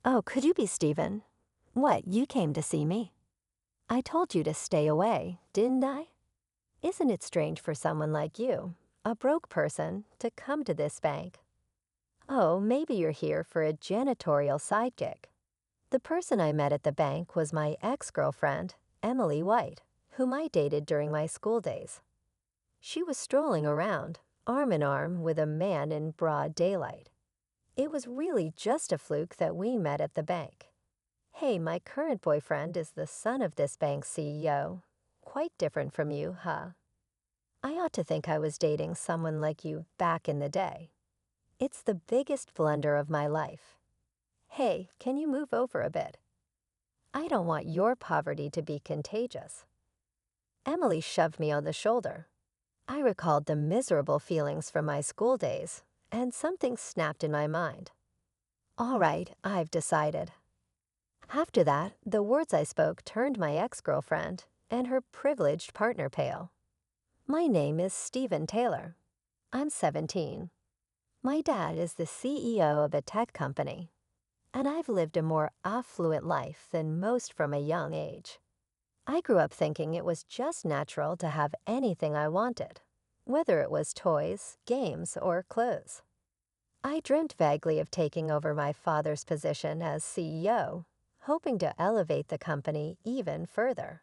Oh, could you be Steven? What, you came to see me? I told you to stay away, didn't I? Isn't it strange for someone like you, a broke person, to come to this bank? Oh, maybe you're here for a janitorial sidekick. The person I met at the bank was my ex-girlfriend, Emily White, whom I dated during my school days. She was strolling around, arm in arm with a man in broad daylight. It was really just a fluke that we met at the bank. Hey, my current boyfriend is the son of this bank's CEO. Quite different from you, huh? I ought to think I was dating someone like you back in the day. It's the biggest blunder of my life. Hey, can you move over a bit? I don't want your poverty to be contagious. Emily shoved me on the shoulder. I recalled the miserable feelings from my school days, and something snapped in my mind. All right, I've decided. After that, the words I spoke turned my ex-girlfriend and her privileged partner pale. My name is Stephen Taylor. I'm 17. My dad is the CEO of a tech company, and I've lived a more affluent life than most from a young age. I grew up thinking it was just natural to have anything I wanted, whether it was toys, games, or clothes. I dreamt vaguely of taking over my father's position as CEO, hoping to elevate the company even further.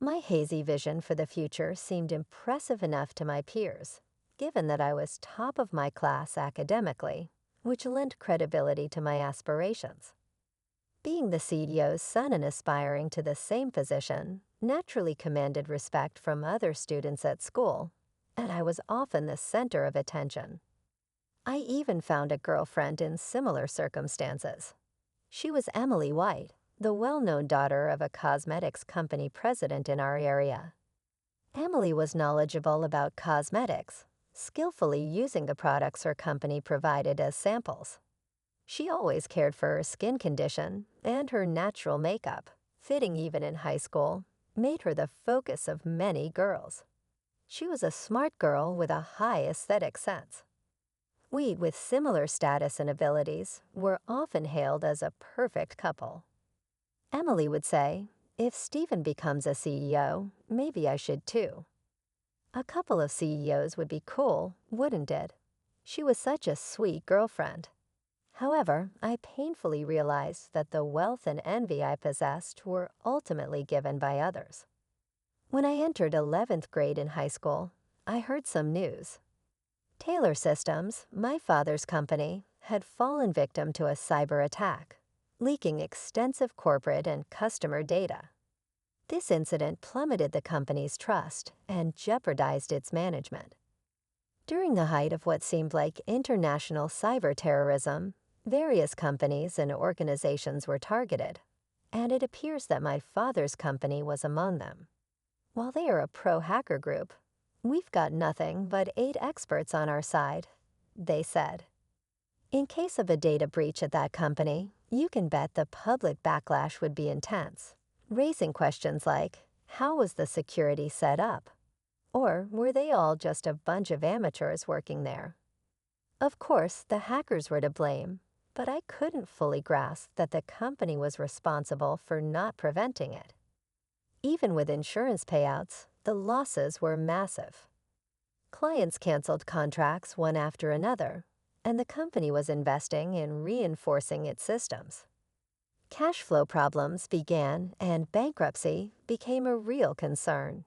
My hazy vision for the future seemed impressive enough to my peers, given that I was top of my class academically, which lent credibility to my aspirations. Being the CEO's son and aspiring to the same position naturally commanded respect from other students at school, and I was often the center of attention. I even found a girlfriend in similar circumstances. She was Emily White, the well-known daughter of a cosmetics company president in our area. Emily was knowledgeable about cosmetics, skillfully using the products her company provided as samples. She always cared for her skin condition, and her natural makeup, fitting even in high school, made her the focus of many girls. She was a smart girl with a high aesthetic sense. We, with similar status and abilities, were often hailed as a perfect couple. Emily would say, if Stephen becomes a CEO, maybe I should too. A couple of CEOs would be cool, wouldn't it? She was such a sweet girlfriend. However, I painfully realized that the wealth and envy I possessed were ultimately given by others. When I entered 11th grade in high school, I heard some news. Taylor Systems, my father's company, had fallen victim to a cyber attack, leaking extensive corporate and customer data. This incident plummeted the company's trust and jeopardized its management. During the height of what seemed like international cyber terrorism, various companies and organizations were targeted, and it appears that my father's company was among them. While they are a pro-hacker group, we've got nothing but 8 experts on our side, they said. In case of a data breach at that company, you can bet the public backlash would be intense, raising questions like, how was the security set up? Or were they all just a bunch of amateurs working there? Of course, the hackers were to blame, but I couldn't fully grasp that the company was responsible for not preventing it. Even with insurance payouts, the losses were massive. Clients canceled contracts one after another, and the company was investing in reinforcing its systems. Cash flow problems began, and bankruptcy became a real concern.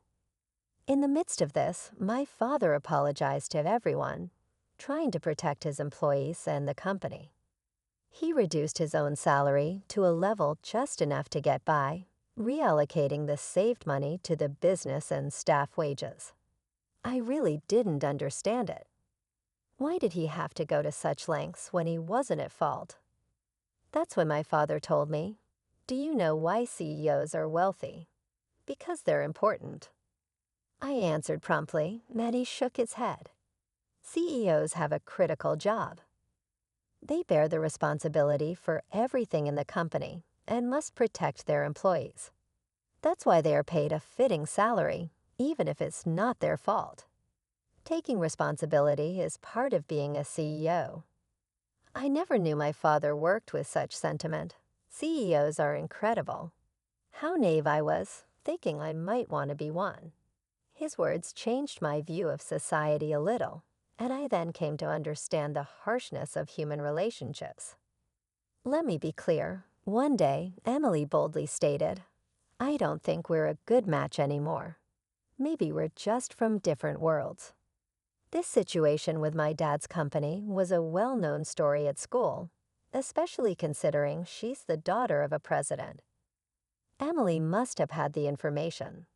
In the midst of this, my father apologized to everyone, trying to protect his employees and the company. He reduced his own salary to a level just enough to get by, reallocating the saved money to the business and staff wages. I really didn't understand it. Why did he have to go to such lengths when he wasn't at fault? That's when my father told me, do you know why CEOs are wealthy? Because they're important. I answered promptly, and he shook his head. CEOs have a critical job. They bear the responsibility for everything in the company and must protect their employees. That's why they are paid a fitting salary, even if it's not their fault. Taking responsibility is part of being a CEO. I never knew my father worked with such sentiment. CEOs are incredible. How naive I was, thinking I might want to be one. His words changed my view of society a little, and I then came to understand the harshness of human relationships. Let me be clear. One day, Emily boldly stated, "I don't think we're a good match anymore. Maybe we're just from different worlds." This situation with my dad's company was a well-known story at school, especially considering she's the daughter of a president. Emily must have had the information.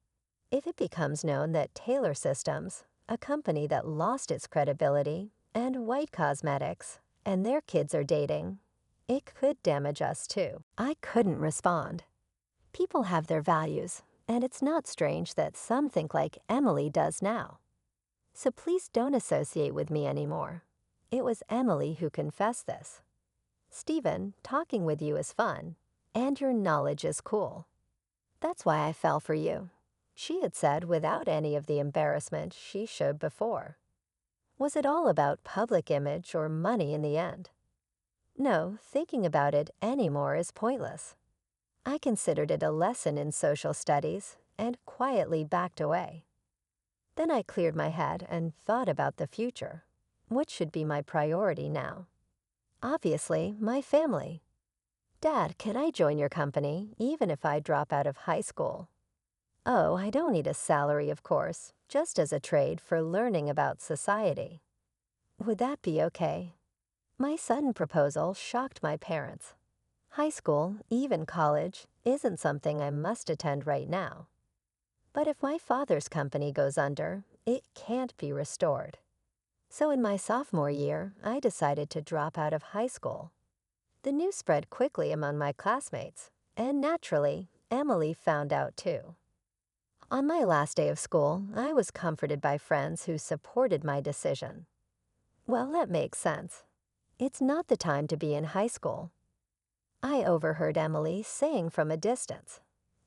If it becomes known that Taylor Systems, a company that lost its credibility, and White Cosmetics, and their kids are dating, it could damage us too. I couldn't respond. People have their values, and it's not strange that some think like Emily does now. So please don't associate with me anymore. It was Emily who confessed this. "Stephen, talking with you is fun, and your knowledge is cool. That's why I fell for you," she had said without any of the embarrassment she showed before. Was it all about public image or money in the end? No, thinking about it anymore is pointless. I considered it a lesson in social studies and quietly backed away. Then I cleared my head and thought about the future. What should be my priority now? Obviously, my family. "Dad, can I join your company even if I drop out of high school?" "Oh, I don't need a salary, of course, just as a trade for learning about society." "Would that be okay?" My sudden proposal shocked my parents. High school, even college, isn't something I must attend right now. But if my father's company goes under, it can't be restored. So in my sophomore year, I decided to drop out of high school. The news spread quickly among my classmates, and naturally, Emily found out too. On my last day of school, I was comforted by friends who supported my decision. Well, that makes sense. It's not the time to be in high school. I overheard Emily saying from a distance.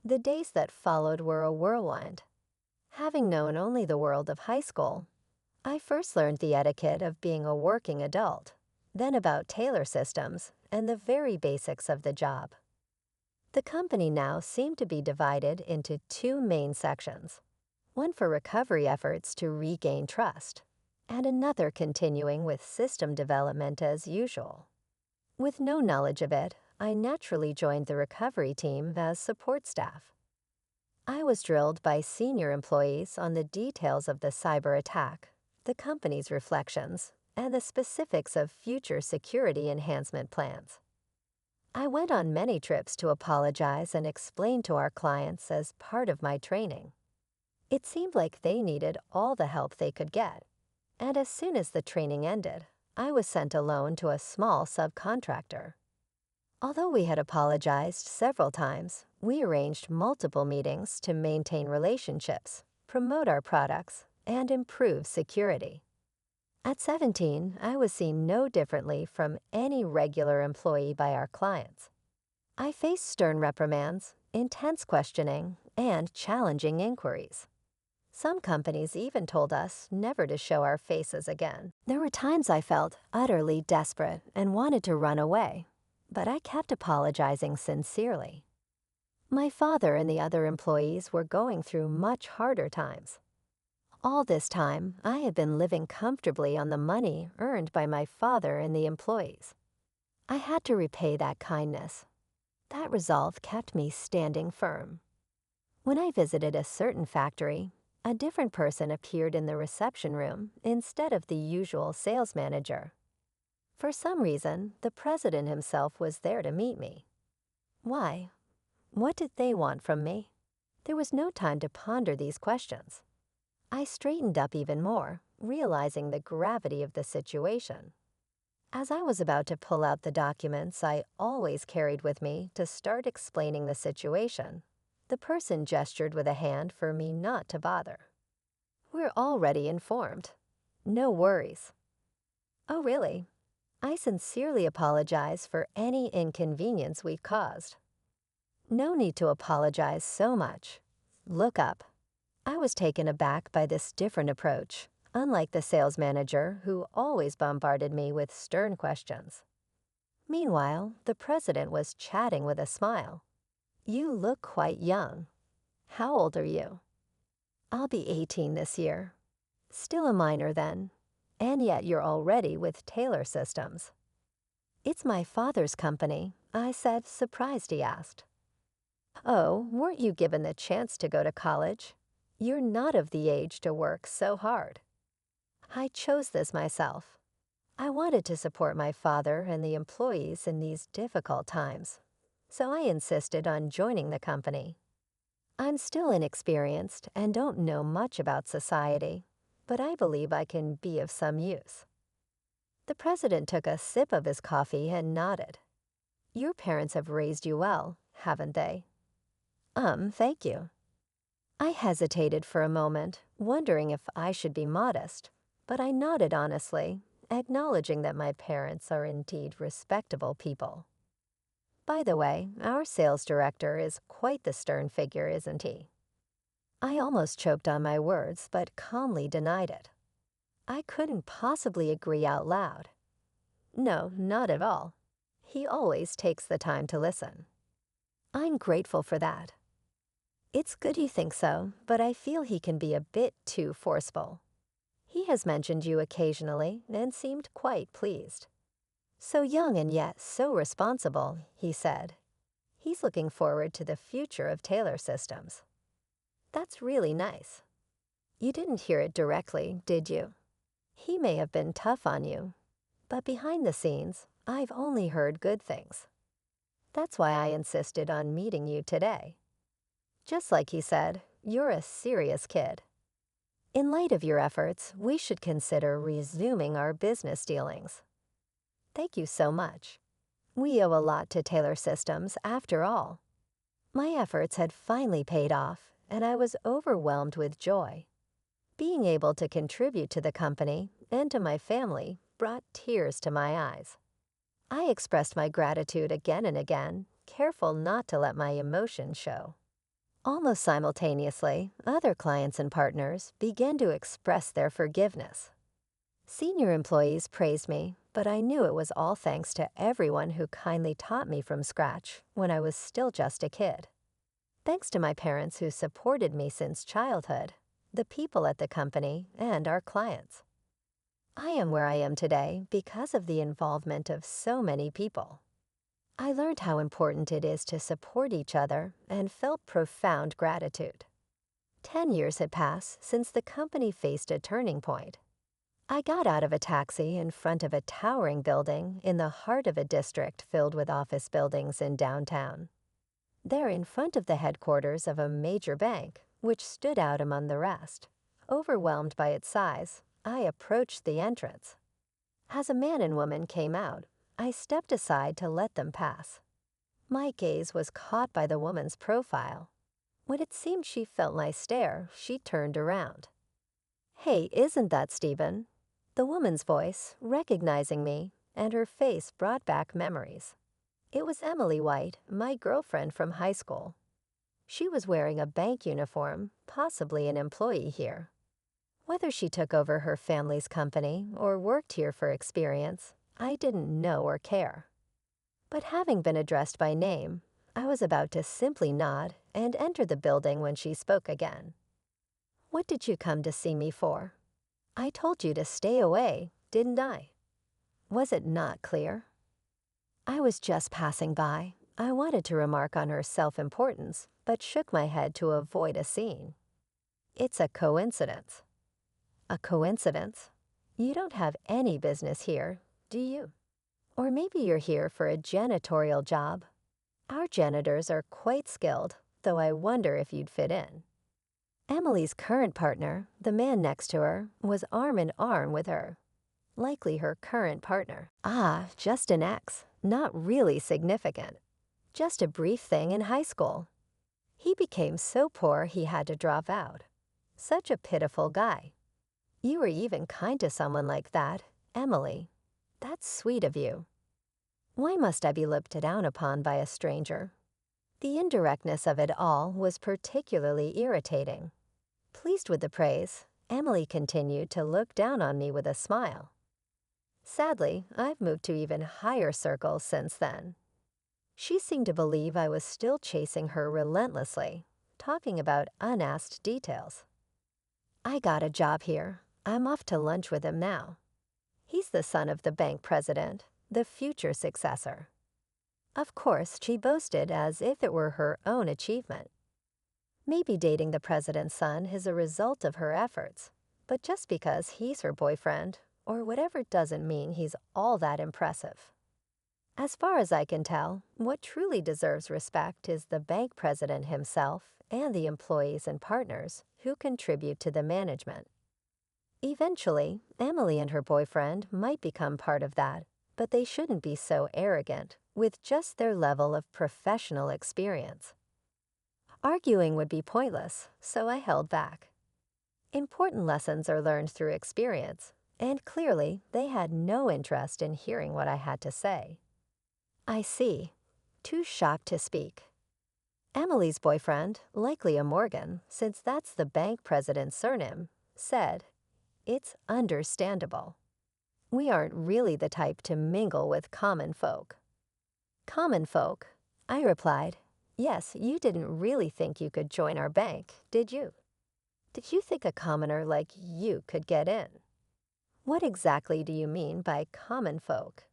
The days that followed were a whirlwind. Having known only the world of high school, I first learned the etiquette of being a working adult, then about Taylor Systems and the very basics of the job. The company now seemed to be divided into two main sections, one for recovery efforts to regain trust, and another continuing with system development as usual. With no knowledge of it, I naturally joined the recovery team as support staff. I was drilled by senior employees on the details of the cyber attack, the company's reflections, and the specifics of future security enhancement plans. I went on many trips to apologize and explain to our clients as part of my training. It seemed like they needed all the help they could get, and as soon as the training ended, I was sent alone to a small subcontractor. Although we had apologized several times, we arranged multiple meetings to maintain relationships, promote our products, and improve security. At 17, I was seen no differently from any regular employee by our clients. I faced stern reprimands, intense questioning, and challenging inquiries. Some companies even told us never to show our faces again. There were times I felt utterly desperate and wanted to run away, but I kept apologizing sincerely. My father and the other employees were going through much harder times. All this time, I had been living comfortably on the money earned by my father and the employees. I had to repay that kindness. That resolve kept me standing firm. When I visited a certain factory, a different person appeared in the reception room instead of the usual sales manager. For some reason, the president himself was there to meet me. Why? What did they want from me? There was no time to ponder these questions. I straightened up even more, realizing the gravity of the situation. As I was about to pull out the documents I always carried with me to start explaining the situation, the person gestured with a hand for me not to bother. "We're already informed. No worries." "Oh, really?" I sincerely apologize for any inconvenience we caused. "No need to apologize so much. Look up." I was taken aback by this different approach, unlike the sales manager who always bombarded me with stern questions. Meanwhile, the president was chatting with a smile. You look quite young. How old are you? I'll be 18 this year. Still a minor then. And yet you're already with Taylor Systems. It's my father's company, I said, surprised he asked. Oh, weren't you given the chance to go to college? You're not of the age to work so hard. I chose this myself. I wanted to support my father and the employees in these difficult times, so I insisted on joining the company. I'm still inexperienced and don't know much about society, but I believe I can be of some use. The president took a sip of his coffee and nodded. Your parents have raised you well, haven't they? Thank you. I hesitated for a moment, wondering if I should be modest, but I nodded honestly, acknowledging that my parents are indeed respectable people. By the way, our sales director is quite the stern figure, isn't he? I almost choked on my words, but calmly denied it. I couldn't possibly agree out loud. No, not at all. He always takes the time to listen. I'm grateful for that. It's good you think so, but I feel he can be a bit too forceful. He has mentioned you occasionally and seemed quite pleased. So young and yet so responsible, he said. He's looking forward to the future of Taylor Systems. That's really nice. You didn't hear it directly, did you? He may have been tough on you, but behind the scenes, I've only heard good things. That's why I insisted on meeting you today. Just like he said, you're a serious kid. In light of your efforts, we should consider resuming our business dealings. Thank you so much. We owe a lot to Taylor Systems, after all. My efforts had finally paid off, and I was overwhelmed with joy. Being able to contribute to the company and to my family brought tears to my eyes. I expressed my gratitude again and again, careful not to let my emotions show. Almost simultaneously, other clients and partners began to express their forgiveness. Senior employees praised me, but I knew it was all thanks to everyone who kindly taught me from scratch when I was still just a kid. Thanks to my parents who supported me since childhood, the people at the company, and our clients. I am where I am today because of the involvement of so many people. I learned how important it is to support each other and felt profound gratitude. 10 years had passed since the company faced a turning point. I got out of a taxi in front of a towering building in the heart of a district filled with office buildings in downtown. There in front of the headquarters of a major bank, which stood out among the rest. Overwhelmed by its size, I approached the entrance. As a man and woman came out, I stepped aside to let them pass. My gaze was caught by the woman's profile. When it seemed she felt my stare, she turned around. Hey, isn't that Stephen? The woman's voice, recognizing me, and her face brought back memories. It was Emily White, my girlfriend from high school. She was wearing a bank uniform, possibly an employee here. Whether she took over her family's company or worked here for experience, I didn't know or care. But having been addressed by name, I was about to simply nod and enter the building when she spoke again. What did you come to see me for? I told you to stay away, didn't I? Was it not clear? I was just passing by. I wanted to remark on her self-importance, but shook my head to avoid a scene. It's a coincidence. A coincidence? You don't have any business here, do you? Or maybe you're here for a janitorial job. Our janitors are quite skilled, though I wonder if you'd fit in. Emily's current partner, the man next to her, was arm in arm with her. Likely her current partner. Ah, just an ex. Not really significant. Just a brief thing in high school. He became so poor he had to drop out. Such a pitiful guy. You were even kind to someone like that, Emily. That's sweet of you. Why must I be looked down upon by a stranger? The indirectness of it all was particularly irritating. Pleased with the praise, Emily continued to look down on me with a smile. Sadly, I've moved to even higher circles since then. She seemed to believe I was still chasing her relentlessly, talking about unasked details. I got a job here. I'm off to lunch with him now. He's the son of the bank president, the future successor. Of course, she boasted as if it were her own achievement. Maybe dating the president's son is a result of her efforts, but just because he's her boyfriend, or whatever, doesn't mean he's all that impressive. As far as I can tell, what truly deserves respect is the bank president himself and the employees and partners who contribute to the management. Eventually, Emily and her boyfriend might become part of that, but they shouldn't be so arrogant with just their level of professional experience. Arguing would be pointless, so I held back. Important lessons are learned through experience, and clearly they had no interest in hearing what I had to say. I see. Too shocked to speak. Emily's boyfriend, likely a Morgan, since that's the bank president's surname, said, "It's understandable. We aren't really the type to mingle with common folk." Common folk? I replied, "Yes, you didn't really think you could join our bank, did you? Did you think a commoner like you could get in?" What exactly do you mean by common folk?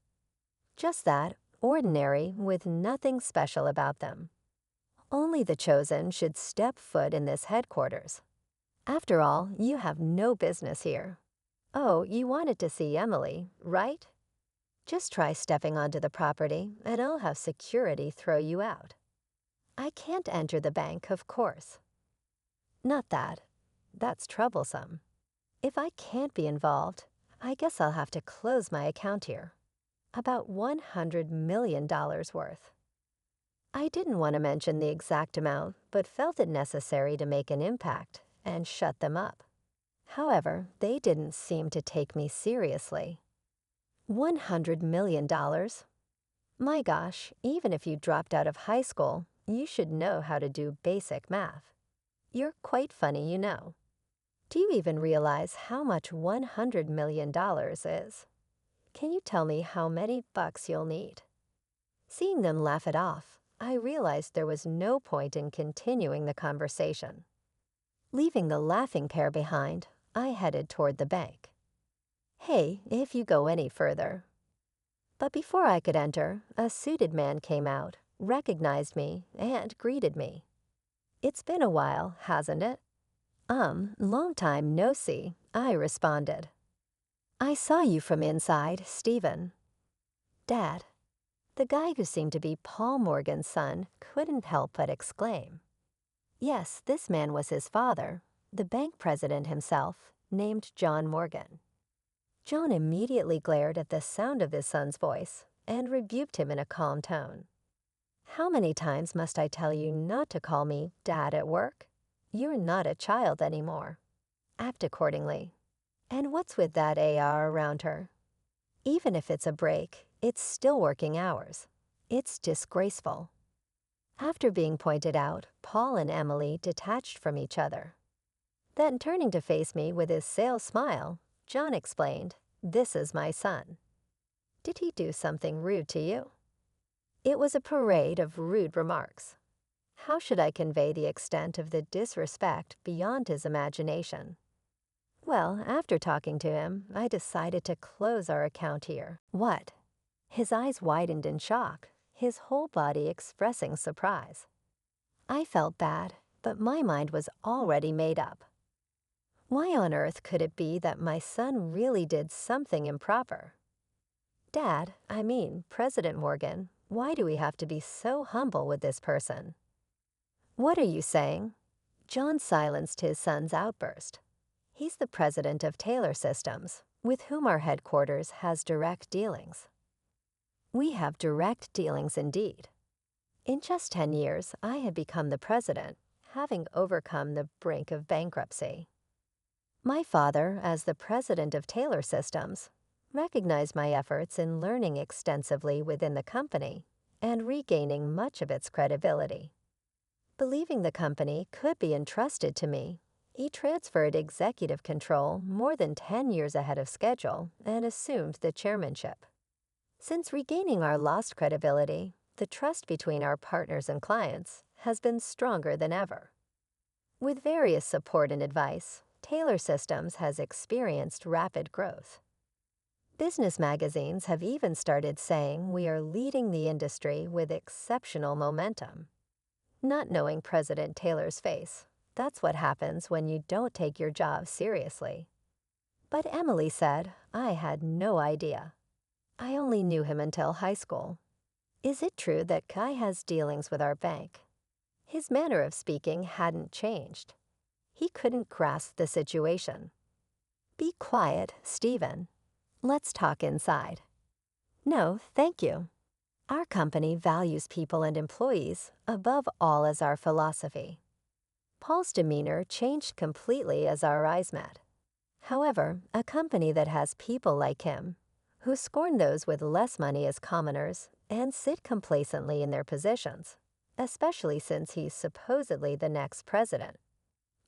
Just that, ordinary with nothing special about them. Only the chosen should step foot in this headquarters. After all, you have no business here. Oh, you wanted to see Emily, right? Just try stepping onto the property and I'll have security throw you out. I can't enter the bank, of course. Not that. That's troublesome. If I can't be involved, I guess I'll have to close my account here. About $100 million worth. I didn't want to mention the exact amount, but felt it necessary to make an impact and shut them up. However, they didn't seem to take me seriously. $100 million? My gosh, even if you dropped out of high school, you should know how to do basic math. You're quite funny, you know. Do you even realize how much $100 million is? Can you tell me how many bucks you'll need? Seeing them laugh it off, I realized there was no point in continuing the conversation. Leaving the laughing pair behind, I headed toward the bank. Hey, if you go any further. But before I could enter, a suited man came out, recognized me, and greeted me. "It's been a while, hasn't it?" Long time no see," I responded. "I saw you from inside, Stephen." "Dad." The guy who seemed to be Paul Morgan's son couldn't help but exclaim. Yes, this man was his father, the bank president himself, named John Morgan. John immediately glared at the sound of his son's voice and rebuked him in a calm tone. "How many times must I tell you not to call me Dad at work? You're not a child anymore. Act accordingly." And what's with that AR around her? Even if it's a break, it's still working hours. It's disgraceful. After being pointed out, Paul and Emily detached from each other. Then turning to face me with his sales smile, John explained, "This is my son." Did he do something rude to you? It was a parade of rude remarks. How should I convey the extent of the disrespect beyond his imagination? Well, after talking to him, I decided to close our account here. What? His eyes widened in shock, his whole body expressing surprise. I felt bad, but my mind was already made up. Why on earth could it be that my son really did something improper? Dad, I mean, President Morgan, why do we have to be so humble with this person? What are you saying? John silenced his son's outburst. He's the president of Taylor Systems, with whom our headquarters has direct dealings. We have direct dealings indeed. In just 10 years, I had become the president, having overcome the brink of bankruptcy. My father, as the president of Taylor Systems, recognized my efforts in learning extensively within the company and regaining much of its credibility. Believing the company could be entrusted to me, He transferred executive control more than 10 years ahead of schedule and assumed the chairmanship. Since regaining our lost credibility, the trust between our partners and clients has been stronger than ever. With various support and advice, Taylor Systems has experienced rapid growth. Business magazines have even started saying we are leading the industry with exceptional momentum. Not knowing President Taylor's face, that's what happens when you don't take your job seriously. But Emily said I had no idea. I only knew him until high school. Is it true that Kai has dealings with our bank? His manner of speaking hadn't changed. He couldn't grasp the situation. Be quiet, Stephen. Let's talk inside. No, thank you. Our company values people and employees above all as our philosophy. Paul's demeanor changed completely as our eyes met. However, a company that has people like him, who scorn those with less money as commoners and sit complacently in their positions, especially since he's supposedly the next president.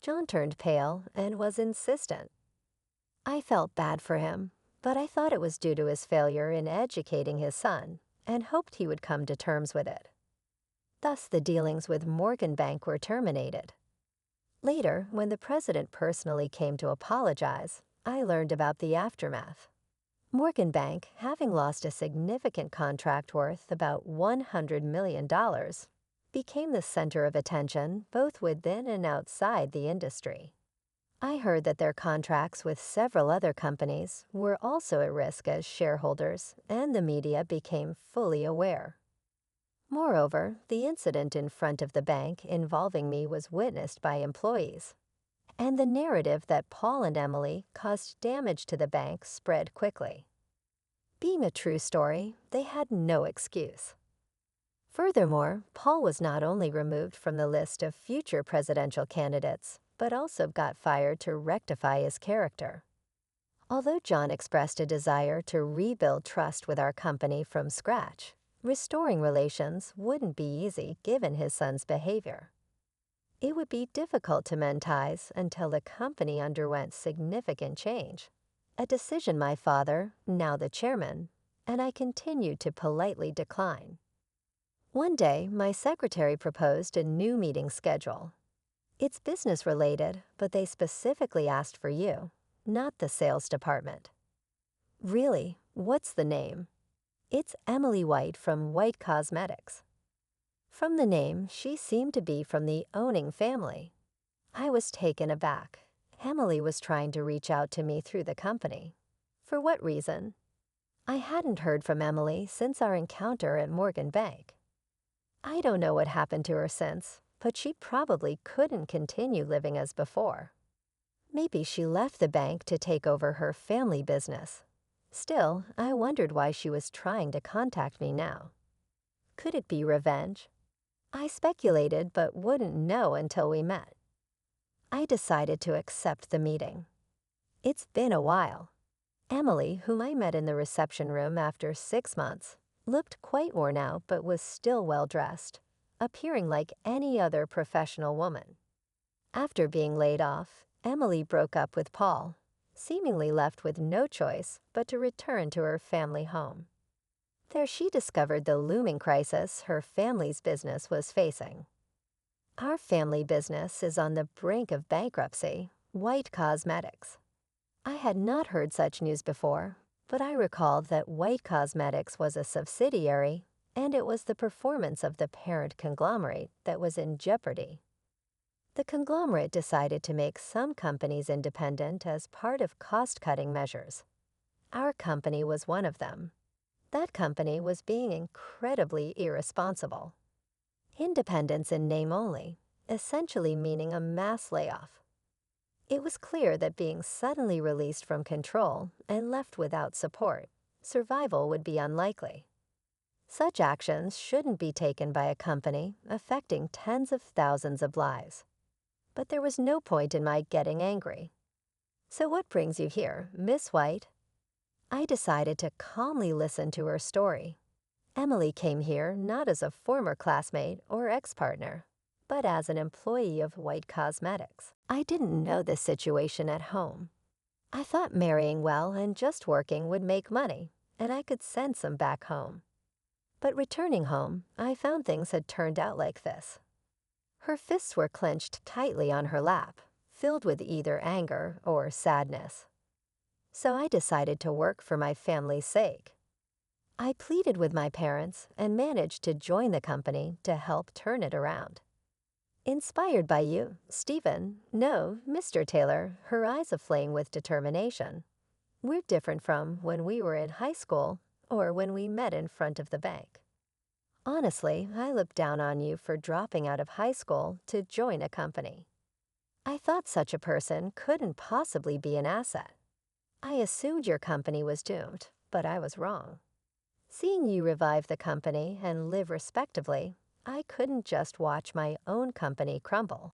John turned pale and was insistent. I felt bad for him, but I thought it was due to his failure in educating his son and hoped he would come to terms with it. Thus, the dealings with Morgan Bank were terminated. Later, when the president personally came to apologize, I learned about the aftermath. Morgan Bank, having lost a significant contract worth about $100 million, became the center of attention both within and outside the industry. I heard that their contracts with several other companies were also at risk as shareholders, and the media became fully aware. Moreover, the incident in front of the bank involving me was witnessed by employees, and the narrative that Paul and Emily caused damage to the bank spread quickly. Being a true story, they had no excuse. Furthermore, Paul was not only removed from the list of future presidential candidates, but also got fired to rectify his character. Although John expressed a desire to rebuild trust with our company from scratch, restoring relations wouldn't be easy given his son's behavior. It would be difficult to mend ties until the company underwent significant change, a decision my father, now the chairman, and I continued to politely decline. One day, my secretary proposed a new meeting schedule. It's business-related, but they specifically asked for you, not the sales department. Really, what's the name? It's Emily White from White Cosmetics. From the name, she seemed to be from the owning family. I was taken aback. Emily was trying to reach out to me through the company. For what reason? I hadn't heard from Emily since our encounter at Morgan Bank. I don't know what happened to her since, but she probably couldn't continue living as before. Maybe she left the bank to take over her family business. Still, I wondered why she was trying to contact me now. Could it be revenge? I speculated but wouldn't know until we met. I decided to accept the meeting. It's been a while. Emily, whom I met in the reception room after 6 months, looked quite worn out but was still well-dressed, appearing like any other professional woman. After being laid off, Emily broke up with Paul, seemingly left with no choice but to return to her family home. There she discovered the looming crisis her family's business was facing. Our family business is on the brink of bankruptcy, White Cosmetics. I had not heard such news before, but I recalled that White Cosmetics was a subsidiary, and it was the performance of the parent conglomerate that was in jeopardy. The conglomerate decided to make some companies independent as part of cost-cutting measures. Our company was one of them. That company was being incredibly irresponsible. Independence in name only, essentially meaning a mass layoff. It was clear that being suddenly released from control and left without support, survival would be unlikely. Such actions shouldn't be taken by a company affecting tens of thousands of lives. But there was no point in my getting angry. So what brings you here, Miss White? I decided to calmly listen to her story. Emily came here not as a former classmate or ex-partner, but as an employee of White Cosmetics. I didn't know the situation at home. I thought marrying well and just working would make money, and I could send some back home. But returning home, I found things had turned out like this. Her fists were clenched tightly on her lap, filled with either anger or sadness. So I decided to work for my family's sake. I pleaded with my parents and managed to join the company to help turn it around. Inspired by you, Stephen, no, Mr. Taylor, her eyes aflame with determination. We're different from when we were in high school or when we met in front of the bank. Honestly, I looked down on you for dropping out of high school to join a company. I thought such a person couldn't possibly be an asset. I assumed your company was doomed, but I was wrong. Seeing you revive the company and live respectably, I couldn't just watch my own company crumble.